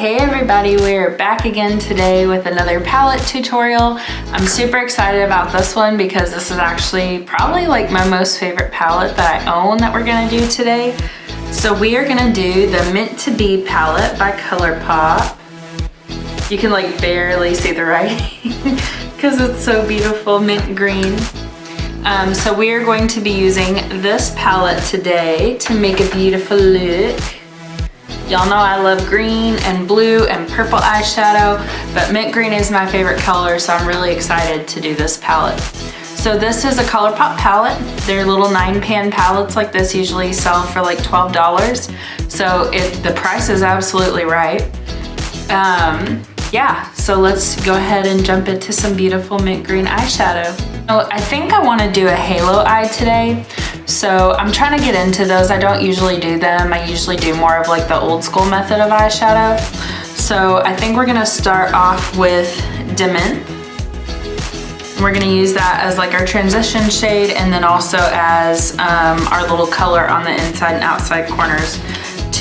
Hey everybody, we're back again today with another palette tutorial. I'm super excited about this one because this is actually probably like my most favorite palette that I own that we're gonna do today. So we are gonna do the Mint to Be palette by Colourpop. You can like barely see the writing because it's so beautiful, mint green. So we are going to be using this palette today to make a beautiful look. Y'all know I love green and blue and purple eyeshadow, but mint green is my favorite color, so I'm really excited to do this palette. So this is a Colourpop palette. Their little 9-pan palettes like this usually sell for like $12. So the price is absolutely right. Yeah, so let's go ahead and jump into some beautiful mint green eyeshadow. So I think I want to do a halo eye today. So I'm trying to get into those. I don't usually do them. I usually do more of like the old school method of eyeshadow. So I think we're gonna start off with Mint. We're gonna use that as like our transition shade and then also as our little color on the inside and outside corners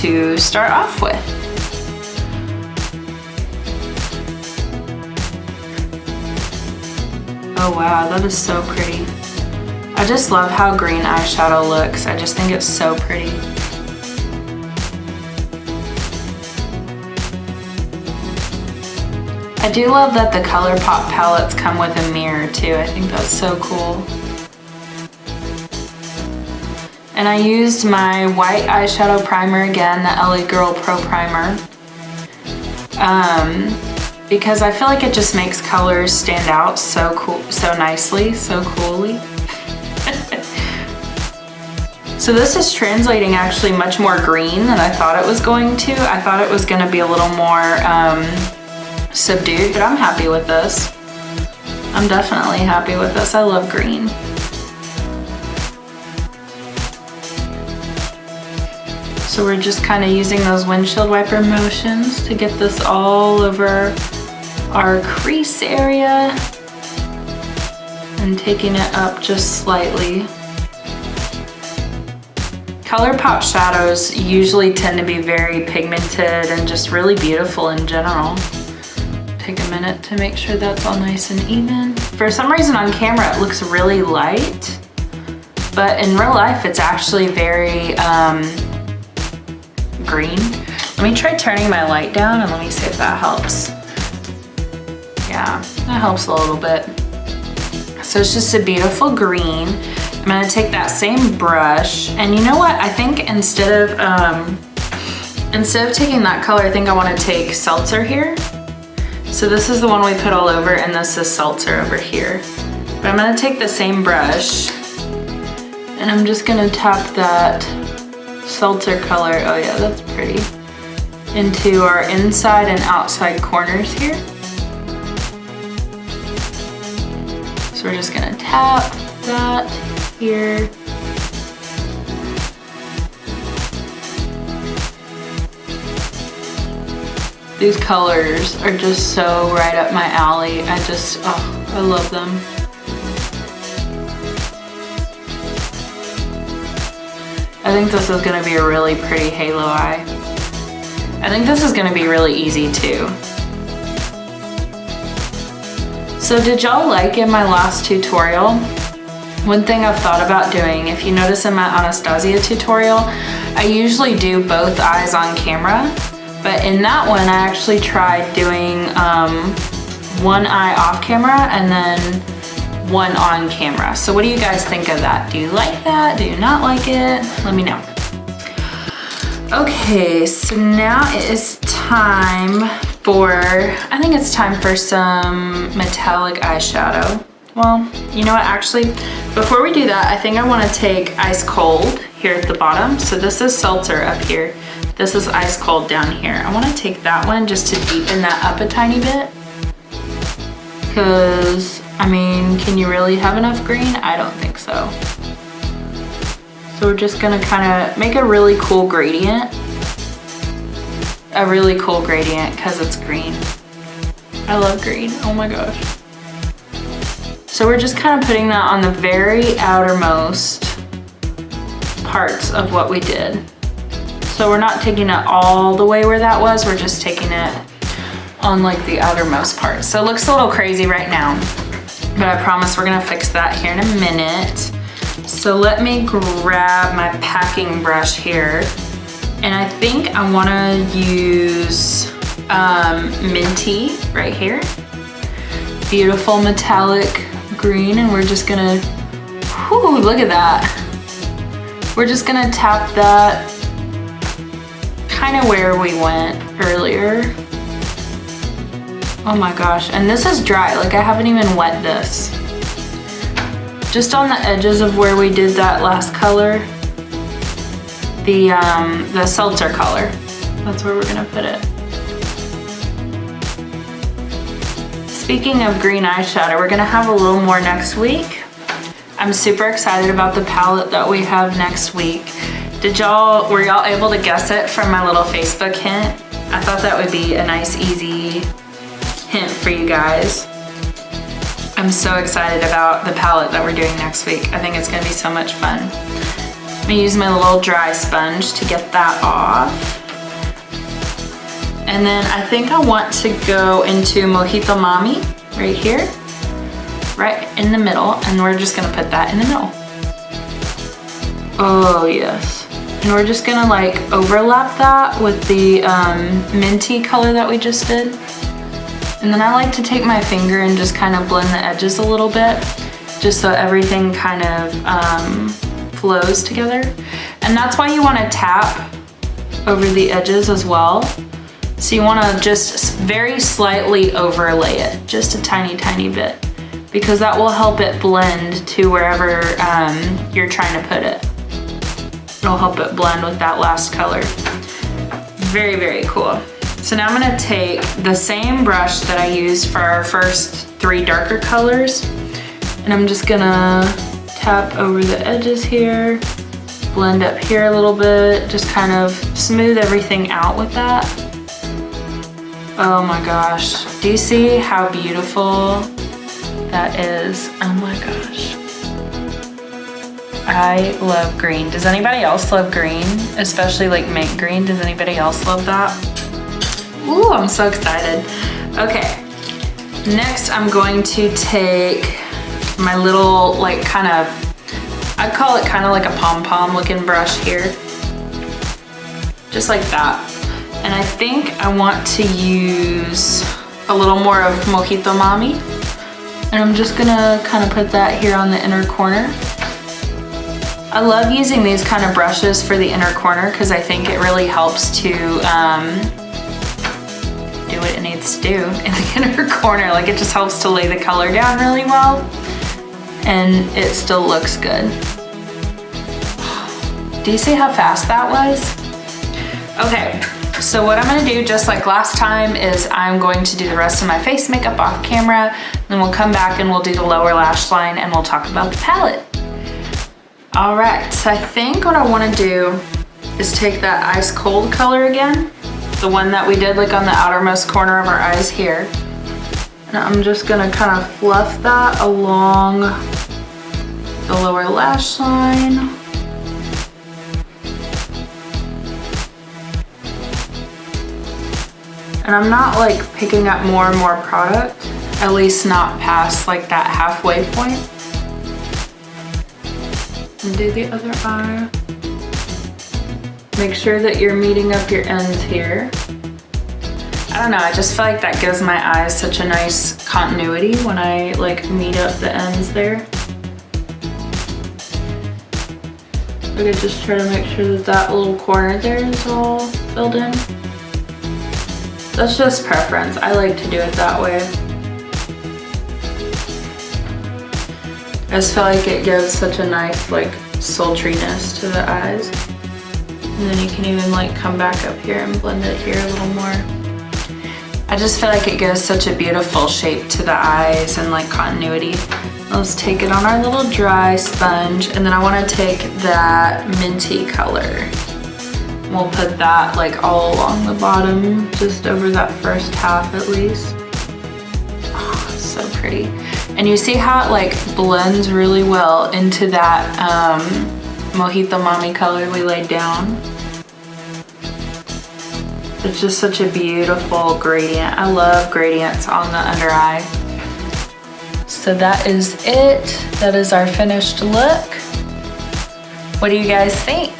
to start off with. Oh wow, that is so pretty. I just love how green eyeshadow looks. I just think it's so pretty. I do love that the Colourpop palettes come with a mirror too. I think that's so cool. And I used my white eyeshadow primer again, the LA Girl Pro Primer. Because I feel like it just makes colors stand out so cool, so nicely, so coolly. So this is translating actually much more green than I thought it was going to. I thought it was gonna be a little more subdued, but I'm happy with this. I'm definitely happy with this. I love green. So we're just kind of using those windshield wiper motions to get this all over our crease area and taking it up just slightly. Colourpop shadows usually tend to be very pigmented and just really beautiful in general. Take a minute to make sure that's all nice and even. For some reason on camera it looks really light, but in real life it's actually very green. Let me try turning my light down and let me see if that helps. Yeah, that helps a little bit. So it's just a beautiful green. I'm gonna take that same brush, and you know what? I think instead of taking that color, I think I wanna take Seltzer here. So this is the one we put all over, and this is Seltzer over here. But I'm gonna take the same brush, and I'm just gonna tap that Seltzer color, oh yeah, that's pretty, into our inside and outside corners here. So we're just gonna tap that here. These colors are just so right up my alley. I love them. I think this is gonna be a really pretty halo eye. I think this is gonna be really easy too. So did y'all like in my last tutorial? One thing I've thought about doing, if you notice in my Anastasia tutorial, I usually do both eyes on camera, but in that one I actually tried doing one eye off camera and then one on camera. So what do you guys think of that? Do you like that? Do you not like it? Let me know. Okay, so now it is time for, I think it's time for some metallic eyeshadow. Well, you know what, actually, before we do that, I think I want to take Ice Cold here at the bottom. So this is Seltzer up here. This is Ice Cold down here. I want to take that one just to deepen that up a tiny bit. Because, I mean, can you really have enough green? I don't think so. So we're just going to kind of make a really cool gradient. A really cool gradient because it's green. I love green, oh my gosh. So we're just kind of putting that on the very outermost parts of what we did. So So we're not taking it all the way where that was, we're just taking it on like the outermost part. So it looks a little crazy right now, but I promise we're gonna fix that here in a minute. So let me grab my packing brush here. And I think I wanna use minty right here. Beautiful metallic green, and we're just gonna, whoo, look at that. We're just gonna tap that kind of where we went earlier. Oh my gosh, and this is dry, like I haven't even wet this. Just on the edges of where we did that last color, the seltzer color. That's where we're gonna put it. Speaking of green eyeshadow, we're gonna have a little more next week. I'm super excited about the palette that we have next week. Were y'all able to guess it from my little Facebook hint? I thought that would be a nice, easy hint for you guys. I'm so excited about the palette that we're doing next week. I think it's gonna be so much fun. I'm gonna use my little dry sponge to get that off. And then I think I want to go into Mojito Mami right here, right in the middle, and we're just gonna put that in the middle. Oh yes. And we're just gonna like overlap that with the minty color that we just did. And then I like to take my finger and just kind of blend the edges a little bit, just so everything kind of flows together. And that's why you wanna tap over the edges as well. So you wanna just very slightly overlay it, just a tiny, tiny bit, because that will help it blend to wherever you're trying to put it. It'll help it blend with that last color. Very, very cool. So now I'm gonna take the same brush that I used for our first 3 darker colors, and I'm just gonna tap over the edges here, blend up here a little bit, just kind of smooth everything out with that. Oh my gosh, do you see how beautiful that is? Oh my gosh. I love green. Does anybody else love green? Especially like mint green, does anybody else love that? Ooh, I'm so excited. Okay, next I'm going to take my little like kind of, I'd call it kind of like a pom-pom looking brush here. Just like that. And I think I want to use a little more of Mojito Mami. And I'm just gonna kind of put that here on the inner corner. I love using these kind of brushes for the inner corner because I think it really helps to do what it needs to do in the inner corner. Like it just helps to lay the color down really well and it still looks good. Do you see how fast that was? Okay. So what I'm gonna do, just like last time, is I'm going to do the rest of my face makeup off camera, then we'll come back and we'll do the lower lash line and we'll talk about the palette. All right, so I think what I wanna do is take that ice cold color again, the one that we did like on the outermost corner of our eyes here. And I'm just gonna kind of fluff that along the lower lash line. And I'm not like picking up more and more product, at least not past like that halfway point. And do the other eye. Make sure that you're meeting up your ends here. I don't know, I just feel like that gives my eyes such a nice continuity when I like meet up the ends there. I could just try to make sure that that little corner there is all filled in. That's just preference. I like to do it that way. I just feel like it gives such a nice like sultriness to the eyes. And then you can even like come back up here and blend it here a little more. I just feel like it gives such a beautiful shape to the eyes and like continuity. Let's take it on our little dry sponge, and then I want to take that minty color. We'll put that like all along the bottom, just over that first half at least. Oh, it's so pretty. And you see how it like blends really well into that Mojito Mami color we laid down. It's just such a beautiful gradient. I love gradients on the under eye. So that is it. That is our finished look. What do you guys think?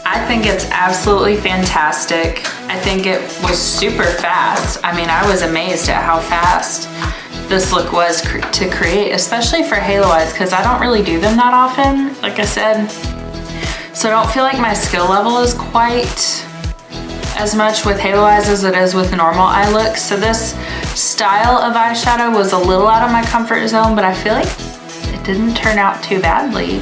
I think it's absolutely fantastic. I think it was super fast. I mean, I was amazed at how fast this look was to create, especially for halo eyes, because I don't really do them that often, like I said. So I don't feel like my skill level is quite as much with halo eyes as it is with normal eye looks. So this style of eyeshadow was a little out of my comfort zone, but I feel like it didn't turn out too badly.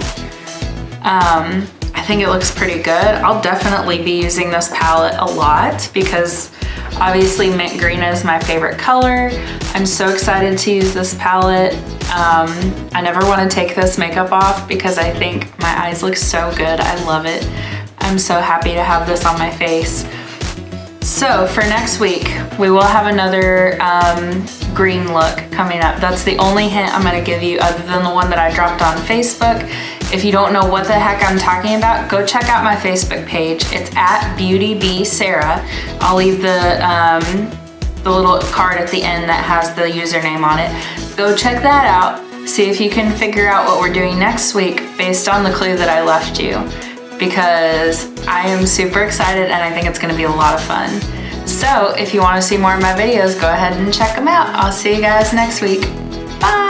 I think it looks pretty good. I'll definitely be using this palette a lot because obviously mint green is my favorite color. I'm so excited to use this palette. I never want to take this makeup off because I think my eyes look so good. I love it. I'm so happy to have this on my face. So for next week, we will have another green look coming up. That's the only hint I'm gonna give you other than the one that I dropped on Facebook. If you don't know what the heck I'm talking about, go check out my Facebook page. It's at BeautyBSarah. I'll leave the little card at the end that has the username on it. Go check that out. See if you can figure out what we're doing next week based on the clue that I left you, because I am super excited and I think it's gonna be a lot of fun. So if you wanna see more of my videos, go ahead and check them out. I'll see you guys next week. Bye.